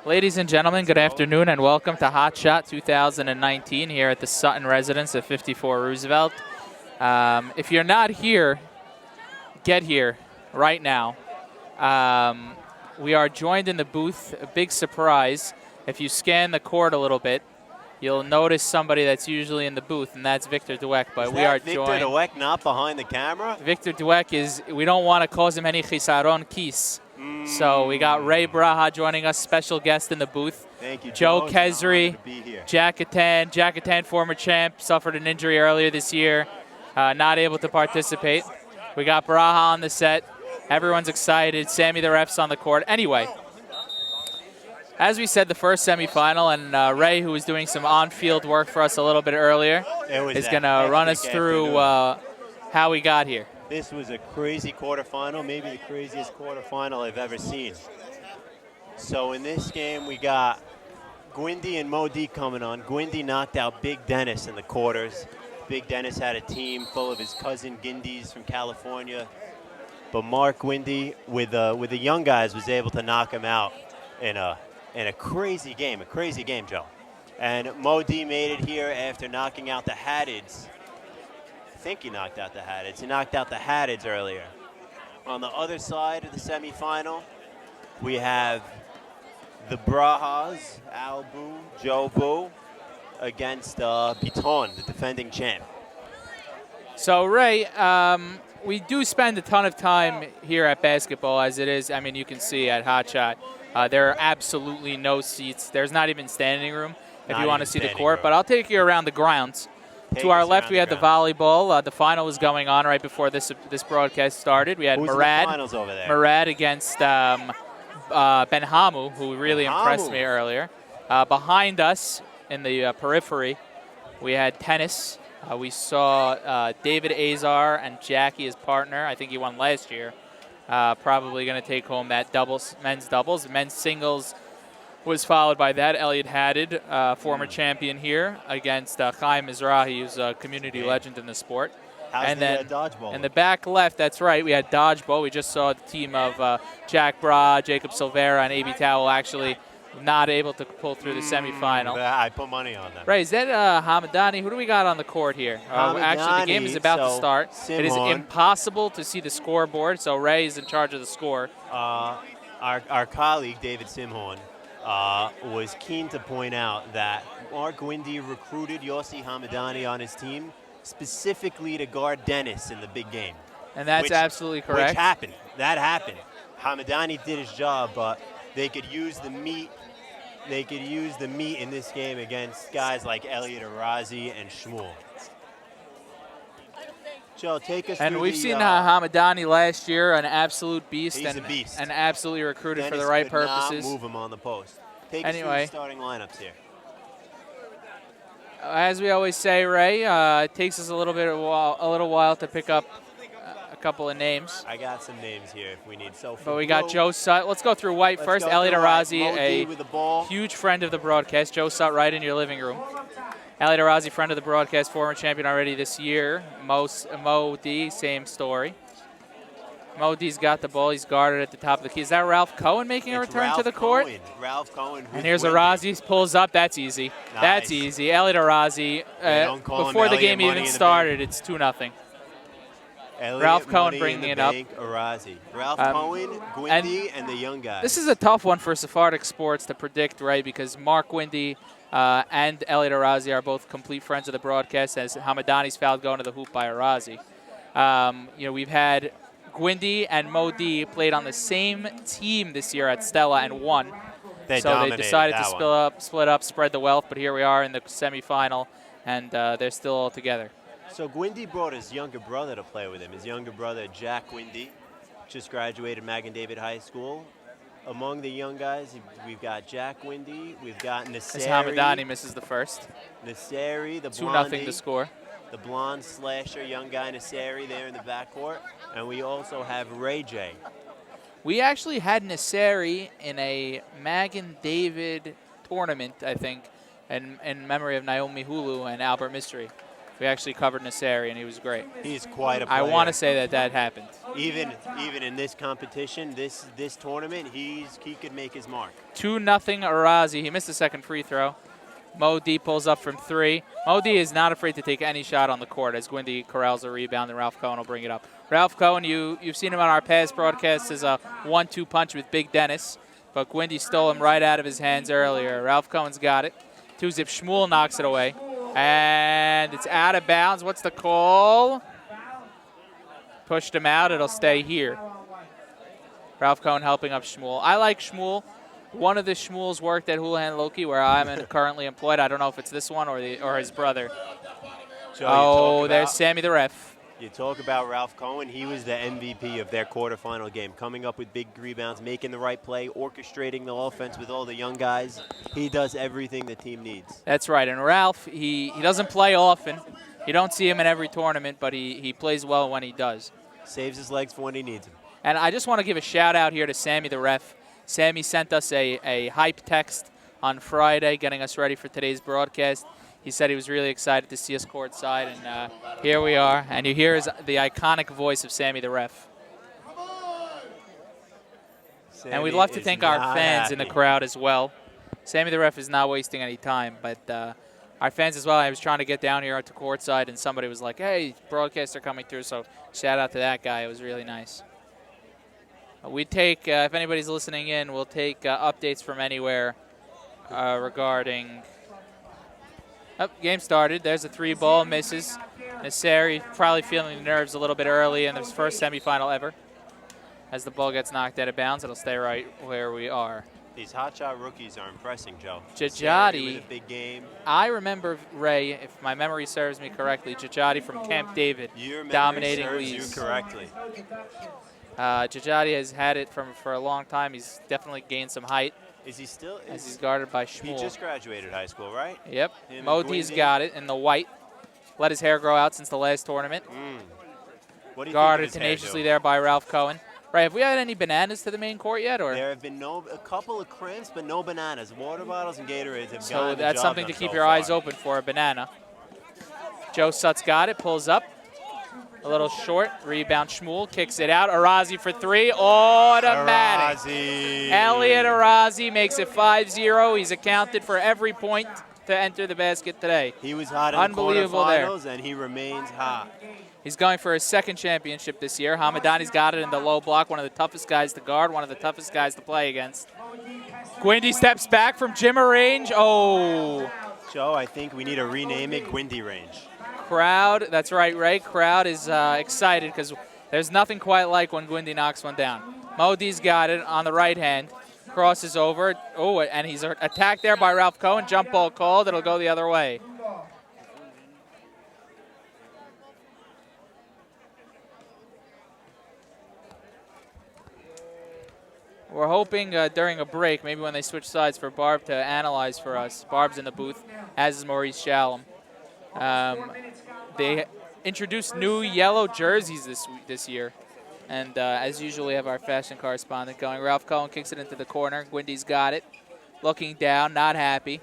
Ladies and gentlemen, good afternoon and welcome to Hot Shot 2019 here at the Sutton residence at 54 Roosevelt. If you're not here, get here right now. We are joined in the booth, a big surprise. If you scan the court a little bit, you'll notice somebody that's usually in the booth, and that's Victor Dweck. But we are Victor joined. Dweck not behind the camera? Victor Dweck is, we don't want to cause him any chisaron kis. So we got Ray Braha joining us, special guest in the booth. Thank you, Joe It's an Kesri, honor to be here. Jack Atan, former champ, suffered an injury earlier this year, not able to participate. We got Braha on the set. Everyone's excited. Sammy the ref's on the court. Anyway, as we said, the first semifinal, and Ray, who was doing some on-field work for us a little bit earlier, is going to run us through how we got here. This was a crazy quarterfinal, maybe the craziest quarterfinal I've ever seen. So in this game, we got Gwindy and Mo D coming on. Gwindy knocked out Big Dennis in the quarters. Big Dennis had a team full of his cousin Gindys from California. But Mark Gwindy, with the young guys, was able to knock him out in a crazy game, Joe. And Mo D made it here after knocking out the Haddids. I think he knocked out the Haddids. He knocked out the Haddids earlier. On the other side of the semifinal, we have the Brahas, Al Boo, Joe Boo, against Biton, the defending champ. So, Ray, we do spend a ton of time here at basketball, as it is. I mean, you can see at Hot Shot, there are absolutely no seats. There's not even standing room if you want to see the court. But I'll take you around the grounds. To our left, we had the volleyball. The final was going on right before this broadcast started. We had Murad against Ben Hamu, who really impressed me earlier. Behind us in the periphery, we had tennis. We saw David Azar and Jackie, his partner. I think he won last year. Probably going to take home that men's doubles. Men's singles was followed by that. Elliot Haddad, former champion here, against Chaim Mizrahi, who's a community legend in the sport. How's the dodgeball? In the back left, that's right, we had dodgeball. We just saw the team of Jack Bra, Jacob Silvera, and A.B. Towell actually not able to pull through the semifinal. I put money on them. Right, is that Hamadani? Who do we got on the court here? Actually, the game is about to start. It is impossible to see the scoreboard, so Ray is in charge of the score. Our colleague, David Simhorn, was keen to point out that Mark Gwindy recruited Yossi Hamadani on his team specifically to guard Dennis in the big game. And that's absolutely correct. Which happened. That happened. Hamadani did his job, but they could use the meat. They could use the meat in this game against guys like Elliot Arazi and Shmuel. Joe, take us through. And we've seen Hamadani last year, an absolute beast. He's a beast. And absolutely recruited Dennis for the right could purposes. Not move him on the post. Take us through the starting lineups here. As we always say, Ray, it takes us a little while to pick up a couple of names. I got some names here if we need. But we got Joe Sutt. Let's go through white first. Elliot Arazi, a huge friend of the broadcast. Joe Sutt right in your living room. Elliot Arazi, friend of the broadcast, former champion already this year. Mo D, same story. Mo D's got the ball. He's guarded at the top of the key. Is that Ralph Cohen making a return to the court? Ralph Cohen. And here's Arazi. Pulls up. That's easy. Nice. That's easy. Elliot Arazi. Before the game even started, it's 2-0. Ralph Cohen bringing it up. Arazi. Ralph Cohen, Gwindy, and the young guys. This is a tough one for Sephardic Sports to predict, right? Because Mark Gwindy and Elliot Arazi are both complete friends of the broadcast, as Hamadani's fouled going to the hoop by Arazi. We've had Gwindy and Mo D played on the same team this year at Stella and won. So they decided to split up, spread the wealth. But here we are in the semifinal, and they're still all together. So Gwindy brought his younger brother to play with him. His younger brother, Jack Gwindy, just graduated Magen David High School. Among the young guys, we've got Jack Gwindy, we've got Nasseri. As Hamadani misses the first. Nasseri, the 2-0 to score. The blonde slasher, young guy Nasseri there in the backcourt. And we also have Ray J. We actually had Nasseri in a Magen David tournament, I think, in memory of Naomi Hulu and Albert Mystery. We actually covered Nasseri, and he was great. He's quite a player. I want to say that happened. Even in this competition, this tournament, he could make his mark. 2-0 Arazi. He missed the second free throw. Mo D pulls up from 3. Mo D is not afraid to take any shot on the court as Gwindy corrals a rebound, and Ralph Cohen will bring it up. Ralph Cohen, you've seen him on our past broadcasts as a 1-2 punch with Big Dennis, but Gwindy stole him right out of his hands earlier. Ralph Cohen's got it. 2-zip Shmuel knocks it away, and it's out of bounds. What's the call? Pushed him out. It'll stay here. Ralph Cohen helping up Shmuel. I like Shmuel. One of the Shmuels worked at Houlihan Lokey, where I'm currently employed. I don't know if it's this one or his brother. Joe, there's Sammy the ref. You talk about Ralph Cohen. He was the MVP of their quarterfinal game, coming up with big rebounds, making the right play, orchestrating the offense with all the young guys. He does everything the team needs. That's right. And Ralph, he doesn't play often. You don't see him in every tournament, but he plays well when he does. Saves his legs for when he needs them. And I just want to give a shout out here to Sammy the ref. Sammy sent us a hype text on Friday, getting us ready for today's broadcast. He said he was really excited to see us courtside, and here we are. And you hear the iconic voice of Sammy the ref. And we'd love to thank our fans in the crowd as well. Sammy the ref is not wasting any time, but our fans as well. I was trying to get down here to courtside, and somebody was like, hey, broadcasts are coming through, so shout out to that guy. It was really nice. We take, if anybody's listening in, we'll take updates from anywhere regarding. Oh, game started. There's a 3-ball, misses. Nasseri probably feeling the nerves a little bit early in his first semifinal ever. As the ball gets knocked out of bounds, it'll stay right where we are. These hotshot rookies are impressing, Joe. Jajati, with a big game. I remember, Ray, if my memory serves me correctly, Jajati from Camp David dominating leads. You correctly. Jajati has had it for a long time. He's definitely gained some height. Is he still? As he's guarded by Shmuel. He just graduated high school, right? Yep. Modi's got it in the white. Let his hair grow out since the last tournament. What do you guarded tenaciously there by Ralph Cohen. Right, have we had any bananas to the main court yet? Or there have been a couple of crimps, but no bananas. Water bottles and Gatorades have gotten so the that's job something to done keep so your far. eyes open for, a banana. Joe Sutt's got it, pulls up. A little short, rebound Shmuel, kicks it out. Arazi for 3, automatic. Arazi. Elliot Arazi makes it 5-0. He's accounted for every point to enter the basket today. He was hot in the quarterfinals, and he remains hot. He's going for his second championship this year. Hamadani's got it in the low block, one of the toughest guys to guard, one of the toughest guys to play against. Gwindy steps back from Jimmer range. Oh. Joe, I think we need to rename it Gwindy range. Crowd, that's right, Ray. Crowd is excited because there's nothing quite like when Gwindy knocks one down. Modi's got it on the right hand, crosses over. Oh, and he's attacked there by Ralph Cohen. Jump ball called. It'll go the other way. We're hoping during a break, maybe when they switch sides, for Barb to analyze for us. Barb's in the booth, as is Maurice Shalom. They introduced new yellow jerseys this year. And as usual, we have our fashion correspondent going. Ralph Cohen kicks it into the corner. Gwindy's got it. Looking down, not happy.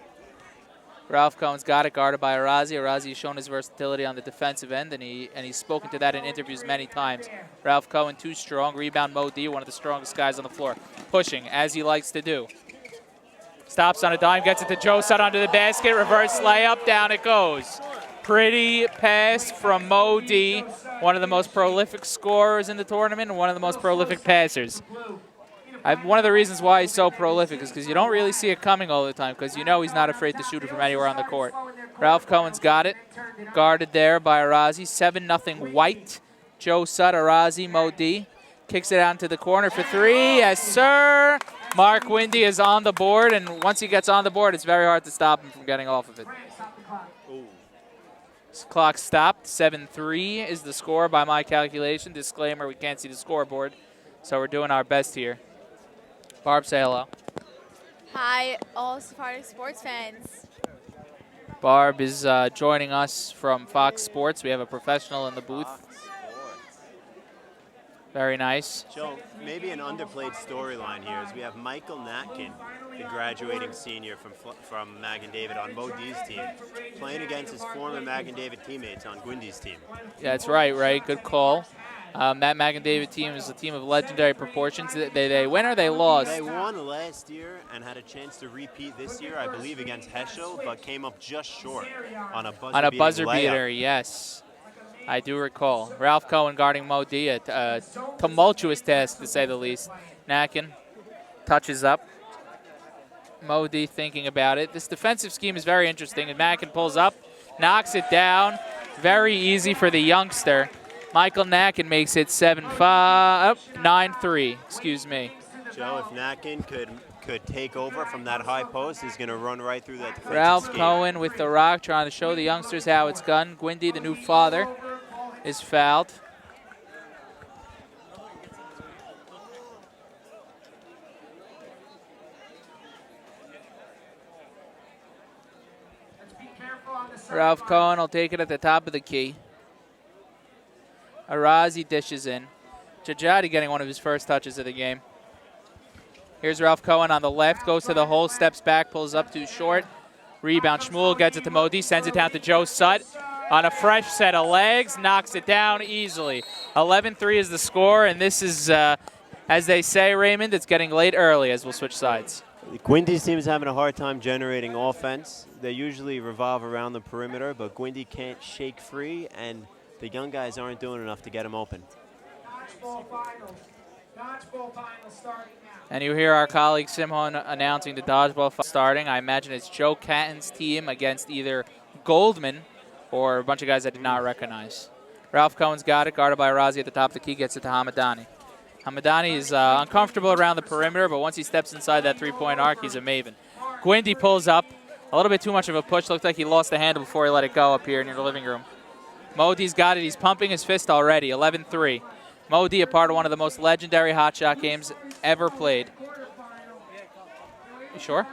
Ralph Cohen's got it, guarded by Arazi. Arazi has shown his versatility on the defensive end, and he's spoken to that in interviews many times. Ralph Cohen, too strong. Rebound Mo D, one of the strongest guys on the floor. Pushing, as he likes to do. Stops on a dime, gets it to Joe Sutt under the basket. Reverse layup, down it goes. Pretty pass from Mo D, one of the most prolific scorers in the tournament and one of the most prolific passers. One of the reasons why he's so prolific is because you don't really see it coming all the time, because you know he's not afraid to shoot it from anywhere on the court. Ralph Cohen's got it, guarded there by Arazi. 7-0 White. Joe Sutt, Arazi, Mo D. Kicks it out into the corner for 3. Yes, sir. Mark Gwindy is on the board, and once he gets on the board, it's very hard to stop him from getting off of it. Clock stopped. 7-3 is the score by my calculation. Disclaimer, we can't see the scoreboard, so we're doing our best here. Barb, say hello. Hi, all Sephardic sports fans. Barb is joining us from Fox Sports. We have a professional in the booth. Very nice. Joe, maybe an underplayed storyline here is we have Michael Natkin, the graduating senior from Mag and David on Mo D's team, playing against his former Mag and David teammates on Gwindy's team. Yeah, that's right, Ray. Good call. That Mag and David team is a team of legendary proportions. They win or they lost? They won last year and had a chance to repeat this year, I believe, against Heschel, but came up just short on a buzzer beater, yes. I do recall. Ralph Cohen guarding Mo D, a tumultuous task to say the least. Natkin touches up. Mo D thinking about it. This defensive scheme is very interesting. And Natkin pulls up, knocks it down. Very easy for the youngster. Michael Natkin makes it 9-3. Excuse me. Joe, if Natkin could take over from that high post, he's going to run right through that defensive Ralph scheme. Cohen with the rock, trying to show the youngsters how it's done. Gwindy, the new father, is fouled. Ralph Cohen will take it at the top of the key. Arazi dishes in. Jajadi getting one of his first touches of the game. Here's Ralph Cohen on the left, goes to the hole, steps back, pulls up too short. Rebound, Shmuel gets it to Modi, sends it down to Joe Sutt. On a fresh set of legs, knocks it down easily. 11-3 is the score, and this is, as they say, Raymond, it's getting late early as we'll switch sides. Gwindy's team is having a hard time generating offense. They usually revolve around the perimeter, but Gwindy can't shake free, and the young guys aren't doing enough to get him open. Dodgeball finals. Dodgeball finals starting now. And you hear our colleague Simon announcing the dodgeball starting. I imagine it's Joe Catton's team against either Goldman or a bunch of guys I did not recognize. Ralph Cohen's got it, guarded by Razi at the top of the key, gets it to Hamadani. Hamadani is uncomfortable around the perimeter, but once he steps inside that three-point arc, he's a maven. Gwindy pulls up. A little bit too much of a push. Looked like he lost the handle before he let it go up here near the living room. Modi's got it. He's pumping his fist already. 11-3. Modi, a part of one of the most legendary hot shot games ever played. You sure?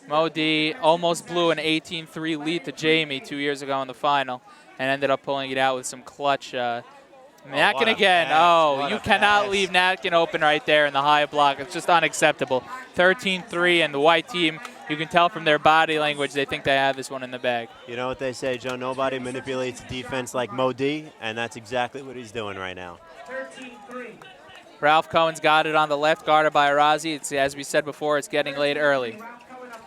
Modi almost blew an 18-3 lead to Jamie 2 years ago in the final and ended up pulling it out with some clutch. Natkin again. Oh, you cannot leave Natkin open right there in the high block. It's just unacceptable. 13-3, and the white team, you can tell from their body language, they think they have this one in the bag. You know what they say, Joe? Nobody manipulates defense like Mo D, and that's exactly what he's doing right now. 13-3. Ralph Cohen's got it on the left, guarded by Arazi. It's, as we said before, it's getting late early.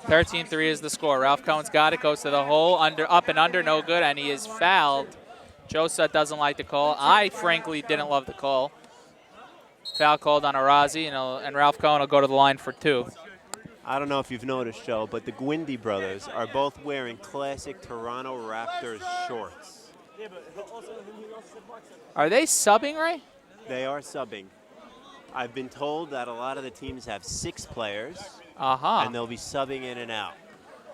13-3 is the score. Ralph Cohen's got it, goes to the hole, up and under, no good, and he is fouled. Joe Sutt doesn't like the call. I, frankly, didn't love the call. Foul called on Arazi, and Ralph Cohen will go to the line for two. I don't know if you've noticed, Joe, but the Gwindy brothers are both wearing classic Toronto Raptors shorts. Are they subbing, Ray? They are subbing. I've been told that a lot of the teams have 6 players, and they'll be subbing in and out.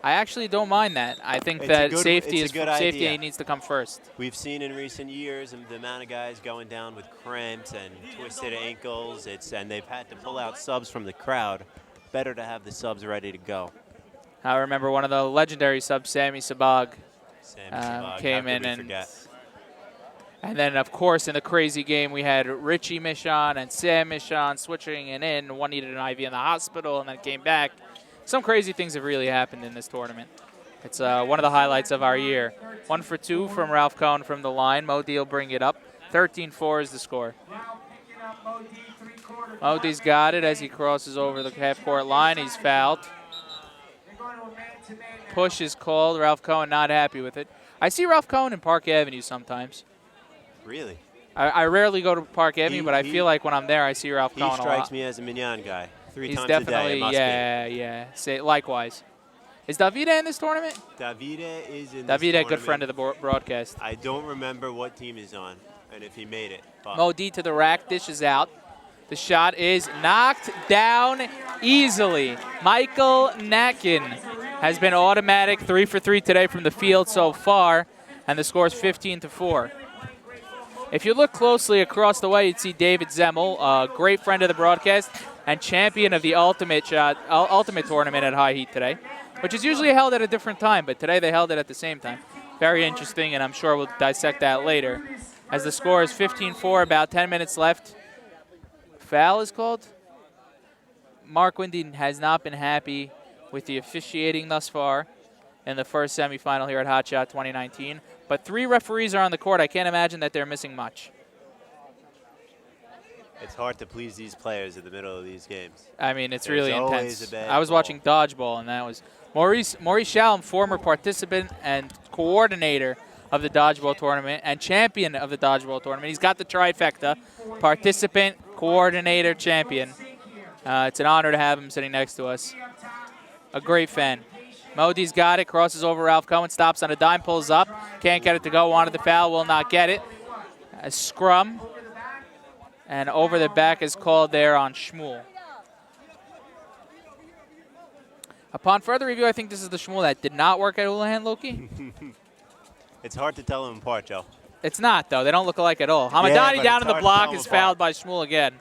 I actually don't mind that. I think It's that a good- safety it's a good idea. safety needs to come first. We've seen in recent years the amount of guys going down with cramps and twisted ankles, and they've had to pull out subs from the crowd. Better to have the subs ready to go. I remember one of the legendary subs, Sammy Sabag, Sammy Sabag, came how could in we and forget? then, of course, in the crazy game, we had Richie Michon and Sam Michon switching and in. One needed an IV in the hospital and then came back. Some crazy things have really happened in this tournament. It's one of the highlights of our year. 1 for 2 from Ralph Cohen from the line. Modi will bring it up. 13-4 is the score. Now picking up Modi, three-quarter. Modi's got it as he crosses over the half-court line. He's fouled. They're going to a man-to-man now. Push is called. Ralph Cohen not happy with it. I see Ralph Cohen in Park Avenue sometimes. Really? I rarely go to Park Avenue, but I he- feel like when I'm there, I see Ralph He Cohen a lot. strikes me as a mignon guy. 3 He's times a day, definitely, it must yeah. Say likewise. Is Davide in this tournament? be. Davide is in this Davide, good friend tournament. of the broadcast. I don't remember what team he's on and if he made it. But Modi to the rack, dishes out. The shot is knocked down easily. Michael Natkin has been automatic 3 for 3 today from the field so far, and the score is 15-4. If you look closely across the way, you'd see David Zemmel, a great friend of the broadcast and champion of the Ultimate Tournament at High Heat today, which is usually held at a different time, but today they held it at the same time. Very interesting, and I'm sure we'll dissect that later. as the score is 15-4, about 10 minutes left. Foul is called. Mark Windy has not been happy with the officiating thus far in the first semifinal here at Hot Shot 2019. But 3 referees are on the court. I can't imagine that they're missing much. It's hard to please these players in the middle of these games. I mean, it's There's really always intense. a bad I was call. watching dodgeball, and that was Maurice Shalom, former participant and coordinator of the dodgeball tournament and champion of the dodgeball tournament. He's got the trifecta: participant, coordinator, champion. It's an honor to have him sitting next to us. A great fan. Modi's got it, crosses over Ralph Cohen, stops on a dime, pulls up, can't get it to go, wanted the foul, will not get it. A scrum, and over the back is called there on Shmuel. Upon further review, I think this is the Shmuel that did not work at Houlihan, Loki. It's hard to tell them apart, Joe. It's not, though. They don't look alike at all. Yeah, Hamadani but down it's in the hard to block tell is them fouled apart. by Shmuel again.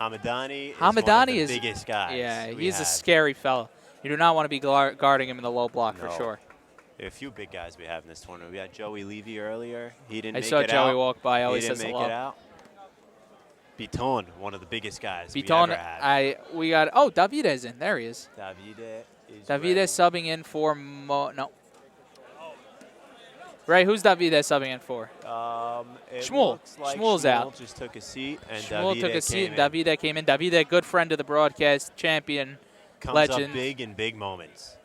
Hamadani Hamadani is is one of the biggest guys. Yeah, we he's a have. scary fella. You do not want to be guarding him in the low block for No. sure. There are a few big guys we have in this tournament. We had Joey Levy earlier. He didn't I make saw it Joey out. walk by. I He always didn't says make hello. it out. Biton, one of the biggest guys we Biton, ever had. we got. Oh, Davide's in. There he is. Davide is Davide ready. subbing in for no. Ray, who's Davide subbing in for? It Shmuel. looks like Shmuel's Shmuel out. just took a seat, and Shmuel Davide took a seat, came and Davide came in. Davide, good friend of the broadcast, champion, Comes legend. up big in big moments.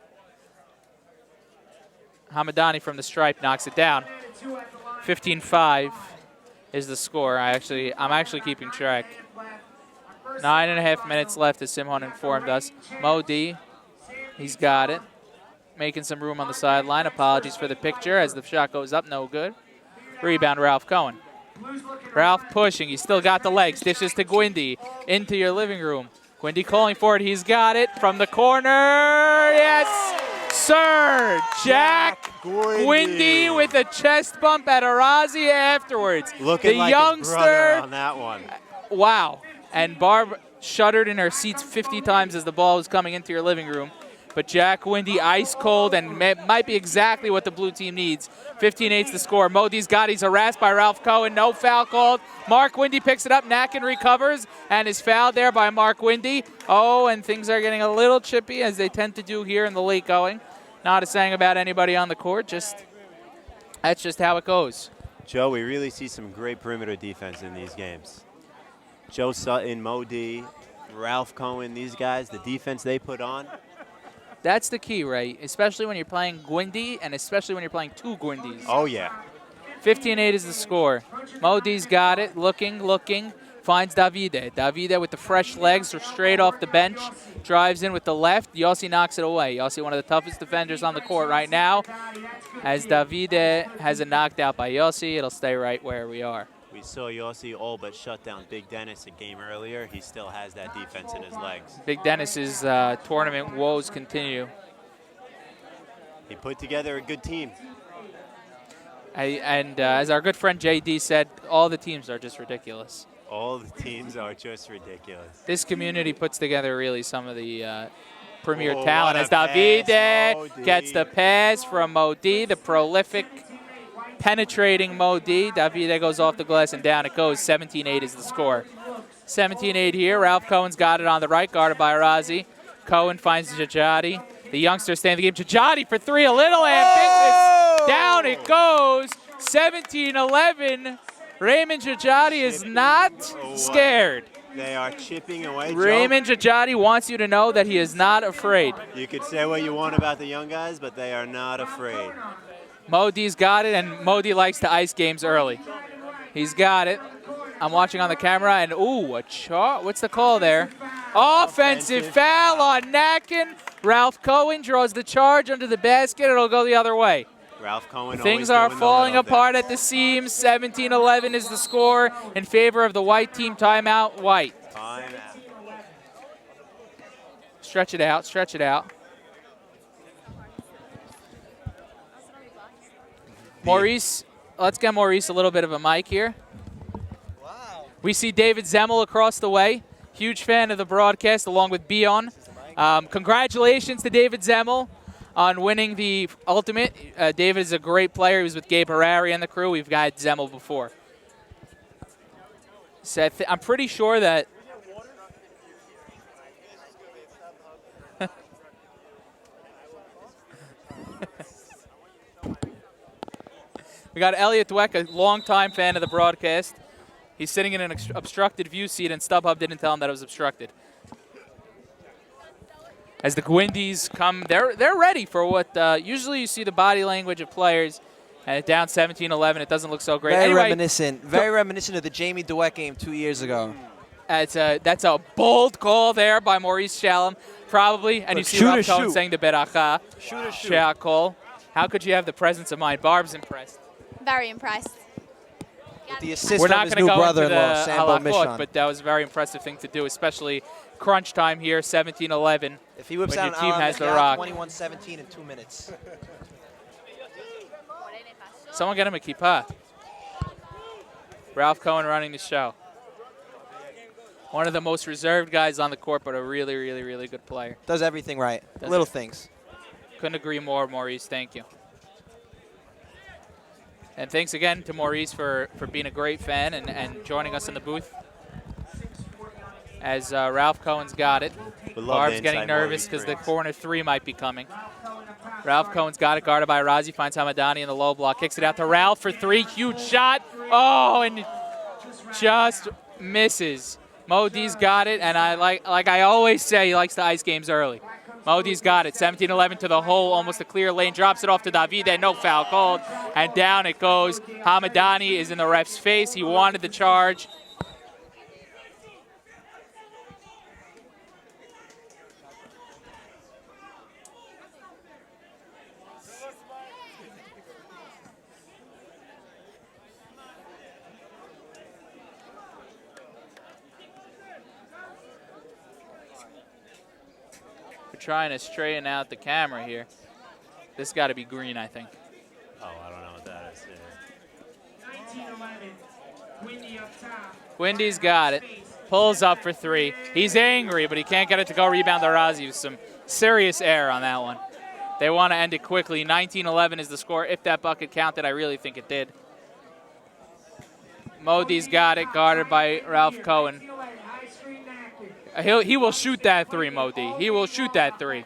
Hamadani from the stripe knocks it down. 15-5 is the score. I'm actually keeping track. 9.5 minutes left, as Simon informed us. Mo D, he's got it. Making some room on the sideline. Apologies for the picture as the shot goes up, no good. Rebound, Ralph Cohen. Ralph pushing, he's still got the legs. Dishes to Gwindy, into your living room. Gwindy calling for it, he's got it from the corner. Yes, sir. Jack Gwindy with a chest bump at Arazi afterwards. Looking the like his brother youngster, on that one. wow. And Barb shuddered in her seats 50 times as the ball was coming into your living room. But Jack Windy, ice cold, and might be exactly what the blue team needs. 15-8's the score. Modi's got it. He's harassed by Ralph Cohen. No foul called. Mark Windy picks it up. Nakin recovers and is fouled there by Mark Windy. Oh, and things are getting a little chippy, as they tend to do here in the late going. Not a saying about anybody on the court. That's just how it goes. Joe, we really see some great perimeter defense in these games. Joe Sutton, Modi, Ralph Cohen, these guys, the defense they put on. That's the key, right? Especially when you're playing Gwindy, and especially when you're playing two Gwindys. Oh, yeah. 15-8 is the score. Modi's got it, looking, finds Davide. Davide with the fresh legs, straight off the bench, drives in with the left. Yossi knocks it away. Yossi, one of the toughest defenders on the court right now. As Davide has it knocked out by Yossi, it'll stay right where we are. We saw Yossi all but shut down Big Dennis a game earlier. He still has that defense in his legs. Big Dennis's tournament woes continue. He put together a good team. As our good friend JD said, all the teams are just ridiculous. All the teams are just ridiculous. This community puts together really some of the premier Oh, talent. what As a pass, Davide Modi. gets the pass from Modi, the prolific, penetrating Modi. Davide goes off the glass and down it goes. 17-8 is the score. 17-8 here. Ralph Cohen's got it on the right, guarded by Arazi. Cohen finds Jajati. The youngster staying in the game. Jajati for three, a little ambitious. Down it goes. 17-11. Raymond Jajati is not scared. They are chipping away. Raymond Jajati wants you to know that he is not afraid. Joe, you could say what you want about the young guys, but they are not afraid. Modi's got it, and Modi likes to ice games early. He's got it. I'm watching on the camera, and ooh, what's the call there? Offensive foul on Nakin. Ralph Cohen draws the charge under the basket. It'll go the other way. Ralph Cohen Things always are doing the falling little apart things. at the seams. 17-11 is the score in favor of the white team. Timeout, white. Time out. Stretch it out, stretch it out. Maurice, let's get Maurice a little bit of a mic here. Wow. We see David Zemmel across the way. Huge fan of the broadcast, along with Bion. Congratulations to David Zemmel on winning the Ultimate. David is a great player. He was with Gabe Harari and the crew. We've got Zemmel before. So I'm pretty sure that we got Elliot Dweck, a longtime fan of the broadcast. He's sitting in an obstructed view seat, and StubHub didn't tell him that it was obstructed. As the Gwindies come, they're ready for what usually you see the body language of players. And down 17-11, it doesn't look so great. Very Anyway, reminiscent of the Jamie DeWeck game 2 years ago. that's a bold call there by Maurice Shalom, probably. And you see Ralph Cohen saying the beracha. She'akol. How could you have the presence of mind? Barb's impressed. Very impressed. With the assist We're from not his going new to go into brother-in-law, the Sambo halakot, Mishon. but that was a very impressive thing to do, especially crunch time here, 17-11. If he whips when out your team an has the Alan rock. 21-17 in 2 minutes. Someone get him a kippah. Ralph Cohen running the show. One of the most reserved guys on the court, but a really, really, really good player. Does everything right. Does Little it. things. Couldn't agree more, Maurice. Thank you. And thanks again to Maurice for being a great fan and joining us in the booth. As Ralph Cohen's got it. We love Barb's the getting insight nervous Maurice because the brings. corner three might be coming. Ralph Cohen's got it, guarded by Razi, finds Hamadani in the low block, kicks it out to Ralph for three, huge shot. Oh, and just misses. Modi's got it, and I like I always say, he likes to ice games early. Modi's got it, 17-11 to the hole, almost a clear lane, drops it off to Davide, no foul called, and down it goes. Hamadani is in the ref's face. He wanted the charge. Trying to straighten out the camera here. This got to be green, I think. Oh, I don't know what that is. 19-11. Gwindy up top. Gwindy's got it. Pulls up for three. He's angry, but he can't get it to go rebound to Razi with some serious error on that one. They want to end it quickly. 19-11 is the score. If that bucket counted, I really think it did. Modi's got it, guarded by Ralph Cohen. High screen active. He will shoot that three, Modi. He will shoot that three.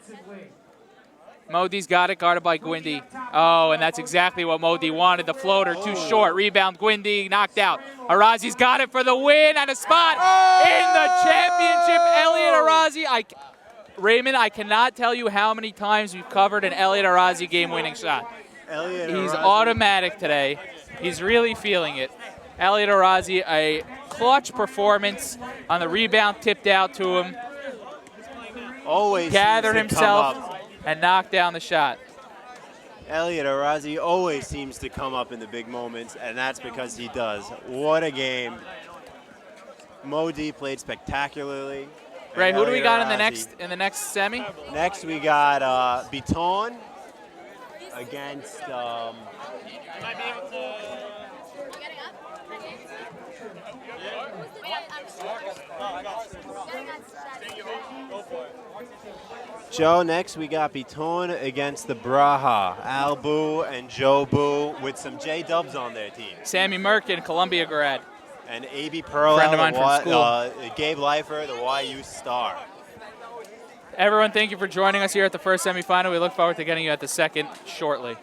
Modi's got it, guarded by Gwindy. Oh, and that's exactly what Modi wanted. The floater too short. Rebound, Gwindy knocked out. Arazi's got it for the win and a spot in the championship. Elliot Arazi. Raymond, I cannot tell you how many times we've covered an Elliot Arazi game-winning shot. He's automatic today. He's really feeling it. Elliot Arazi, a clutch performance on the rebound, tipped out to him. Always Gathered seems to come himself up. and knocked down the shot. Elliot Arazi always seems to come up in the big moments, and that's because he does. What a game. Modi played spectacularly. Ray, and who do we Elliot got Arazi- in the next semi? Next, we got Biton against. Joe, next we got Biton against the Braha. Albu and Joe Boo with some J-Dubs on their team. Sammy Merkin, Columbia grad. And A.B. Pearl, Friend of mine from school. Gabe Leifer, the YU star. Everyone, thank you for joining us here at the first semifinal. We look forward to getting you at the second shortly.